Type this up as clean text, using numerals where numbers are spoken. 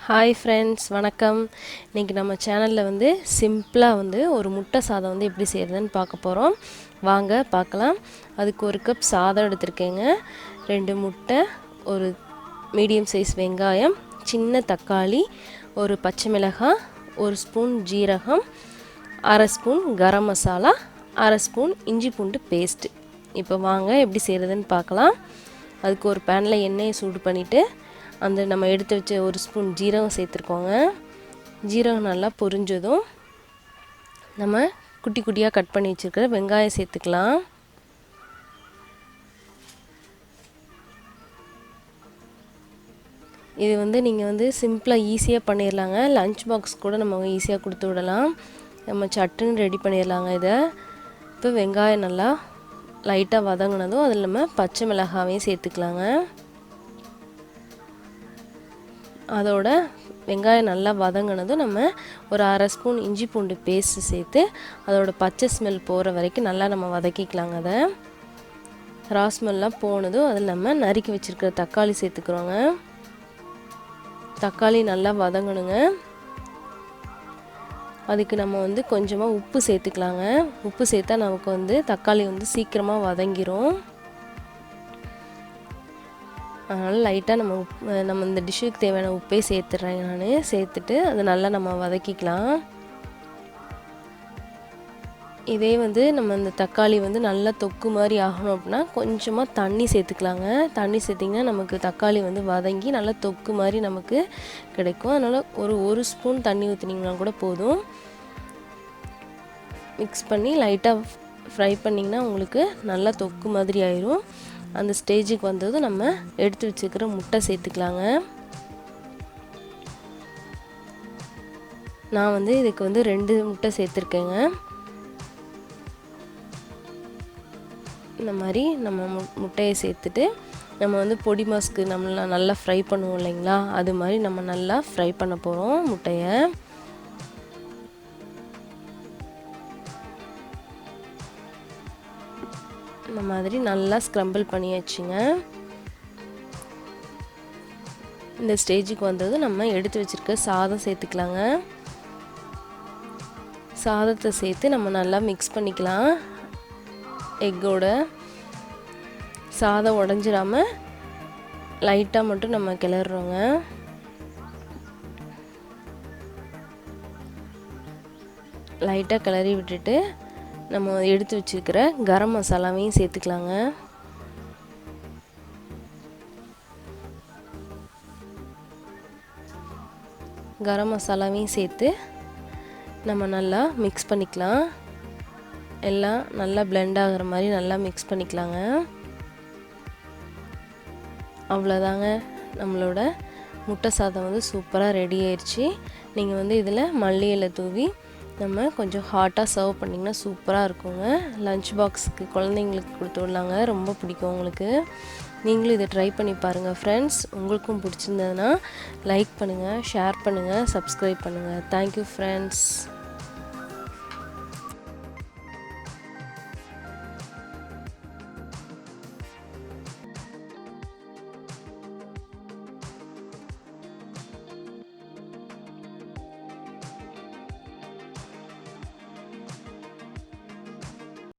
Hi friends, வணக்கம். இன்றைக்கி நம்ம சேனலில் வந்து சிம்பிளாக ஒரு முட்டை சாதம் எப்படி செய்கிறதுன்னு பார்க்க போகிறோம். வாங்க பார்க்கலாம். அதுக்கு ஒரு கப் சாதம் எடுத்திருக்கேங்க, 2 முட்டை, ஒரு மீடியம் சைஸ் வெங்காயம், சின்ன தக்காளி, ஒரு பச்சை மிளகாய், 1 ஸ்பூன் ஜீரகம், 1/2 ஸ்பூன் கரம் மசாலா, 1/2 ஸ்பூன் இஞ்சி பூண்டு பேஸ்ட்டு. இப்போ வாங்க எப்படி செய்கிறதுன்னு பார்க்கலாம். அதுக்கு ஒரு பேனில் எண்ணெயை சூடு பண்ணிவிட்டு அந்த நம்ம எடுத்து வச்ச 1 ஸ்பூன் ஜீரகம் சேர்த்துருக்கோங்க. ஜீரகம் நல்லா பொரிஞ்சதும் நம்ம குட்டி குட்டியாக கட் பண்ணி வச்சுருக்கிற வெங்காயம் சேர்த்துக்கலாம். இது நீங்கள் சிம்பிளாக ஈஸியாக பண்ணிடலாங்க. லஞ்ச் பாக்ஸ் கூட நம்ம ஈஸியாக கொடுத்து விடலாம். நம்ம சட்டுன்னு ரெடி பண்ணிடலாங்க இதை. இப்போ வெங்காயம் நல்லா லைட்டாக வதங்கினதும் அதில் நம்ம பச்சை மிளகாவையும் சேர்த்துக்கலாங்க. அதோட வெங்காயம் நல்லா வதங்கினதும் நம்ம ஒரு 1/2 ஸ்பூன் இஞ்சி பூண்டு பேஸ்ட்டு சேர்த்து அதோட பச்சை ஸ்மெல் போகிற வரைக்கும் நல்லா நம்ம வதக்கிக்கலாங்க. அதை ரா ஸ்மெல்லாம் போனதும் அதில் நம்ம நறுக்கி வச்சுருக்கிற தக்காளி சேர்த்துக்கிறோங்க. தக்காளி நல்லா வதங்கணுங்க. அதுக்கு நம்ம கொஞ்சமாக உப்பு சேர்த்துக்கலாங்க. உப்பு சேர்த்தா நமக்கு தக்காளி சீக்கிரமாக வதங்கிரும். அதனால் லைட்டாக நம்ம இந்த டிஷ்ஷுக்கு தேவையான உப்பே சேர்த்துட்றேன் நான். சேர்த்துட்டு அதை நல்லா நம்ம வதக்கிக்கலாம். இதே நம்ம இந்த தக்காளி நல்லா தொக்கு மாதிரி ஆகணும் அப்படின்னா கொஞ்சமாக தண்ணி சேர்த்துக்கலாங்க. தண்ணி சேர்த்திங்கன்னா நமக்கு தக்காளி வதங்கி நல்லா தொக்கு மாதிரி நமக்கு கிடைக்கும். அதனால் ஒரு ஸ்பூன் தண்ணி ஊற்றினீங்கன்னா கூட போதும். மிக்ஸ் பண்ணி லைட்டாக ஃப்ரை பண்ணிங்கன்னா உங்களுக்கு நல்லா தொக்கு மாதிரி ஆயிரும். அந்த ஸ்டேஜுக்கு வந்ததும் நம்ம எடுத்து வச்சுக்கிற முட்டை சேர்த்துக்கலாங்க. நான் இதுக்கு 2 முட்டை சேர்த்துருக்கேங்க. இந்த மாதிரி நம்ம முட்டையை சேர்த்துட்டு நம்ம பொடி மாஸ்க்கு நம்ம நல்லா ஃப்ரை பண்ணுவோம் இல்லைங்களா, அது மாதிரி நம்ம நல்லா ஃப்ரை பண்ண போகிறோம் முட்டையை. இந்த மாதிரி நல்லா ஸ்க்ரம்பிள் பண்ணியாச்சுங்க. இந்த ஸ்டேஜுக்கு வந்தது நம்ம எடுத்து வச்சுருக்க சாதம் சேர்த்துக்கலாங்க. சாதத்தை சேர்த்து நம்ம நல்லா மிக்ஸ் பண்ணிக்கலாம். எக்கோட சாதம் உடஞ்சிடாமல் லைட்டாக மட்டும் நம்ம கிளறுறோங்க. லைட்டாக கிளறி விட்டுட்டு நம்ம எடுத்து வச்சுருக்கிற கரம் மசாலாவையும் சேர்த்துக்கலாங்க. கரம் மசாலாவையும் சேர்த்து நம்ம நல்லா மிக்ஸ் பண்ணிக்கலாம். எல்லாம் நல்லா பிளெண்ட் ஆகிற மாதிரி நல்லா மிக்ஸ் பண்ணிக்கலாங்க. அவ்வளோதாங்க, நம்மளோட முட்டை சாதம் சூப்பராக ரெடி ஆயிடுச்சு. நீங்கள் இதில் மல்லி இலை தூவி நம்ம கொஞ்சம் ஹாட்டாக சர்வ் பண்ணிங்கன்னா சூப்பராக இருக்குங்க. லஞ்ச் பாக்ஸுக்கு குழந்தைங்களுக்கு கொடுத்து விடலாங்க, ரொம்ப பிடிக்கும் உங்களுக்கு. நீங்களும் இதை ட்ரை பண்ணி பாருங்கள் ஃப்ரெண்ட்ஸ். உங்களுக்கும் பிடிச்சிருந்ததுன்னா லைக் பண்ணுங்கள், ஷேர் பண்ணுங்கள், சப்ஸ்கிரைப் பண்ணுங்கள். Thank you friends.